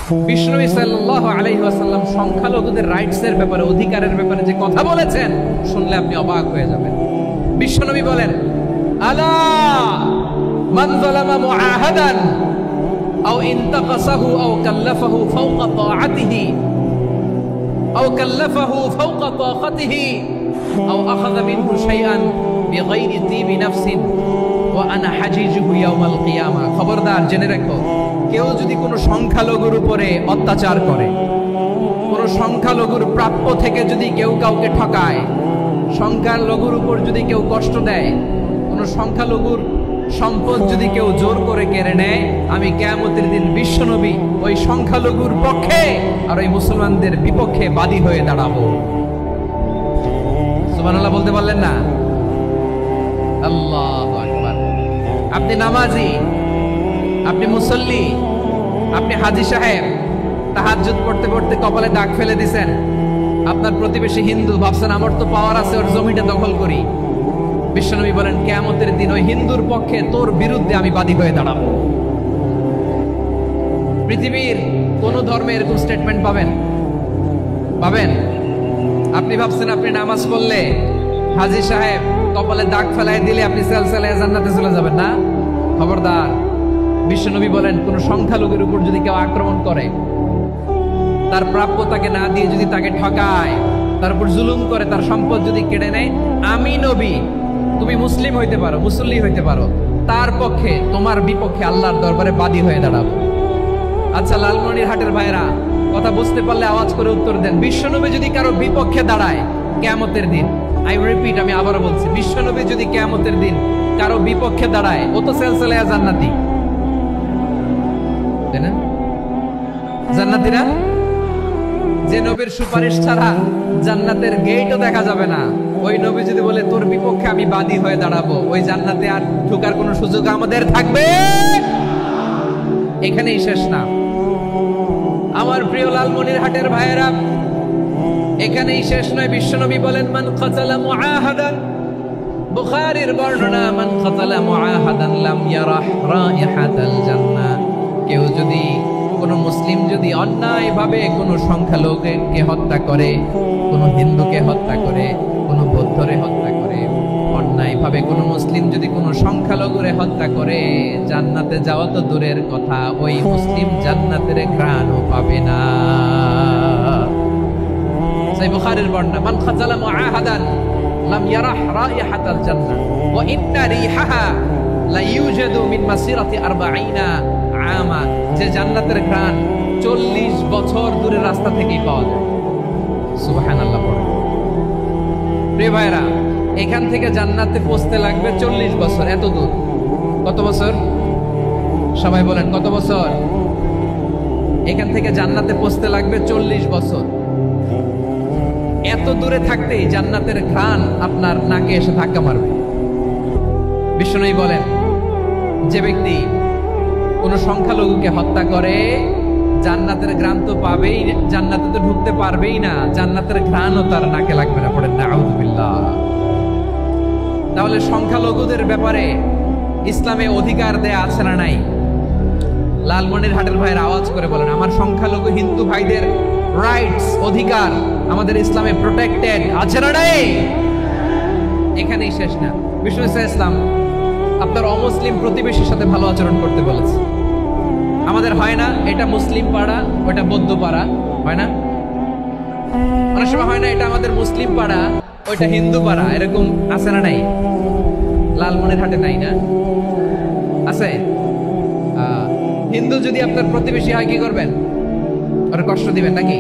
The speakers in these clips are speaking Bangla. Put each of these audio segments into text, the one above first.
বিশ্বনবী সাল্লাল্লাহু আলাইহি ওয়াসাল্লাম সংখ্যালঘুদের রাইটস এর ব্যাপারে, অধিকারের ব্যাপারে যে কথা বলেছেন, শুনলে আপনি অবাক হয়ে যাবেন। বিশ্বনবী বলেন, আলা মান যালামা মুআহাদান আও ইনতাকাসাহু আও কাল্লাফাহু ফাওকা তাআতিহি আও কাল্লাফাহু ফাওকা তাকাতিহি আও আখাযা মিনহু শাইআন বিগাইরি তিবি নাফসিন ওয়া আনা হাজিজুহু ইয়াউমাল কিয়ামা। খবরদার, জেনে রাখো, কেউ যদি কোনো সংখ্যালঘুর উপরে অত্যাচার করে, কোনো সংখ্যালঘুর প্রাপ্য থেকে যদি কেউ কাউকে ঠকায়, সংখ্যালঘুর উপর যদি কেউ কষ্ট দেয়, কোনো সংখ্যালঘুর সম্পদ যদি কেউ জোর করে কেড়ে নেয়, আমি কিয়ামতের দিন বিশ্বনবী ওই সংখ্যালঘুর পক্ষে আর ওই মুসলমানদের বিপক্ষে বাদী হয়ে দাঁড়াবো। সুবহানাল্লাহ বলতে পারলেন না? আল্লাহু আকবার। আপনি নামাজি, আপনি মুসল্লি, আপনি হাজী সাহেব, তাহাজ্জুদ পড়তে পড়তে কপালে দাগ ফেলে দিছেন, আপনার প্রতিবেশী হিন্দু, ভাবছেন আমার তো পাওয়ার আছে, ওর জমিটা দখল করি। বিশ্বনবী বলেন, কিয়ামতের দিন ওই হিন্দুর পক্ষে তোর বিরুদ্ধে আমি বাদী হয়ে দাঁড়াবো। পৃথিবীর কোন ধর্মে এরকম স্টেটমেন্ট পাবেন? পাবেন? আপনি ভাবছেন আপনি নামাজ পড়লে হাজী সাহেব কপালে দাগ ফেলাই দিলে আপনি সেলসেলায় জান্নাতে চলে যাবেন না? খবরদার। বিশ্বনবী বলেন, কোন সংখ্যালঘুর উপর যদি কেউ আক্রমণ করে, তার প্রাপ্য তাকে না দিয়ে যদি তাকে ঠকায়, তার উপর জুলুম করে, তার সম্পদ যদি কেড়ে নেয়, আমি নবী, তুমি মুসলিম হইতে পারো, মুসল্লি হইতে পারো, তার পক্ষে তোমার বিপক্ষে আল্লাহর দরবারে বাদী হয়ে দাঁড়াবো। আচ্ছা লালমনিরহাটের ভাইরা, কথা বুঝতে পারলে আওয়াজ করে উত্তর দেন। বিশ্বনবী যদি কারো বিপক্ষে দাঁড়ায় কিয়ামতের দিন, আই রিপিট, আমি আবারও বলছি, বিশ্বনবী যদি কিয়ামতের দিন কারো বিপক্ষে দাঁড়ায়, ও তো সেলসেলায়া জান্নাতি, তাই না? জান্নাতীরা, যে নবীর সুপারিশ ছাড়া জান্নাতের গেটও দেখা যাবে না, ওই নবী যদি বলে তোর বিপক্ষে আমি বাদী হয়ে দাঁড়াবো, ওই জান্নাতে আর ঢোকার কোনো সুযোগ আমাদের থাকবে? এখানেই শেষ না আমার প্রিয় লালমনিরহাটের ভাইয়েরা, এখানেই শেষ নয়। বিশ্বনবী বলেন, মান কাতালা মুআহাদান, বুখারীর বর্ণনা, মান কাতালা মুআহাদান লাম ইয়ারাহ রাইহাতাল জান্নাহ। কেউ যদি, কোন মুসলিম যদি অন্যায়ভাবে কোনো সংখ্যালঘুকে হত্যা করে, কোনো হিন্দুকে হত্যা করে, কোনো বৌদ্ধরে হত্যা করে, অন্যায়ভাবে কোনো মুসলিম যদি কোনো সংখ্যালঘুরে হত্যা করে, জান্নাতে যাওয়া তো দূরের কথা, ওই মুসলিম জান্নাতের ঘ্রাণও পাবে না। সেই বুখারীর বর্ণনা, মান কাতালা মুআহাদান লাম ইয়ারাহ রাইহাতাল জান্নাহ ওয়া ইন্না রিহাহা লা ইউজাদু মিন মাসিরাতি 40 আমা। যে জান্নাতের ঘ্রাণ 40 বছর দূরের রাস্তা থেকেই পাওয়া যায়। সুবহানাল্লাহ পড়ে। প্রিয় ভাইরা, এখান থেকে জান্নাতে পৌঁছতে লাগবে 40 বছর। এত দূর, কত বছর? সবাই বলেন কত বছর? এখান থেকে জান্নাতে পৌঁছতে লাগবে 40 বছর। এত দূরে থাকতেই জান্নাতের ঘ্রাণ আপনার নাকে এসে ধাক্কা মারবে। বিশ্বনবী বলেন, যে ব্যক্তি কোন সংখ্যালঘুকে হত্যা করে, জান্নাতের ঘ্রাণ তো পাবেই, জান্নাতে তো ঢুকতে পারবেই না, জান্নাতের ঘ্রাণও তার নাকে লাগবে না। পড়েন নাউযুবিল্লাহ। তাহলে সংখ্যালঘুদের ব্যাপারে ইসলামে অধিকার দেয়া আছে না নাই? লালমনিরহাটের ভাইয়ের আওয়াজ করে বলেন, আমার সংখ্যালঘু হিন্দু ভাইদের রাইটস, অধিকার আমাদের ইসলামে প্রোটেক্টেড আছে না নাই? এখানেই শেষ না। বিষ্ণু ইসলাম আপনার অমুসলিম প্রতিবেশীর সাথে ভালো আচরণ করতে বলেছে। আমাদের হয় না, এটা মুসলিম পাড়া, ওটা বৌদ্ধ পাড়া, হয় না? অনেক সময় হয় না, এটা আমাদের মুসলিম পাড়া, ওইটা হিন্দু পাড়া, এরকম আছে না নাই? লালমনিরহাটে নাই না? আছে? হিন্দু যদি আপনার প্রতিবেশী হয়, কি করবেন? ওরা কষ্ট দিবেন নাকি?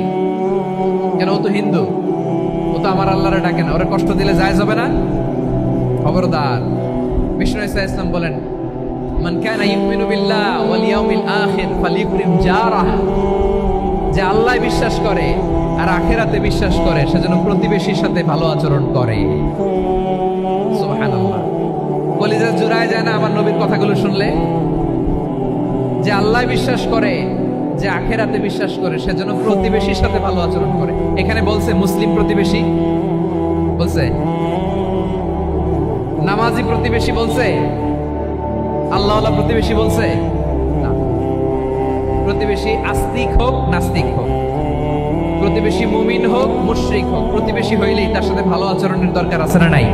কেন? ও তো হিন্দু, ও তো আমার আল্লাহরে ডাকে না, ওরা কষ্ট দিলে জায়েজ হবে না? খবরদার। বিষ্ণু ইসলাম বলেন, মান কানা ইউমিনু বিল্লাহ ওয়াল ইয়াউমিল আখির ফালিকুরিম জারাহ। যে আল্লাহ বিশ্বাস করে আর আখিরাতে বিশ্বাস করে, সেজন্য প্রতিবেশীর সাথে ভালো আচরণ করে। সুবহানাল্লাহ। কলিজা জুড়ায় যায় না আমার নবীর কথাগুলো শুনলে? যে আল্লাহ বিশ্বাস করে, যে আখিরাতে বিশ্বাস করে, সেজন্য প্রতিবেশীর সাথে ভালো আচরণ করে। এখানে বলছে মুসলিম প্রতিবেশী, বলছে নামাজি প্রতিবেশী, বলছে আল্লাহওয়ালা প্রতিবেশী, বলছে না। প্রতিবেশী আস্তিক হোক নাস্তিক হোক, প্রতিবেশী মুমিন হোক মুশরিক হোক, প্রতিবেশী হইলেই তার সাথে ভালো আচরণের দরকার আছে না নাই?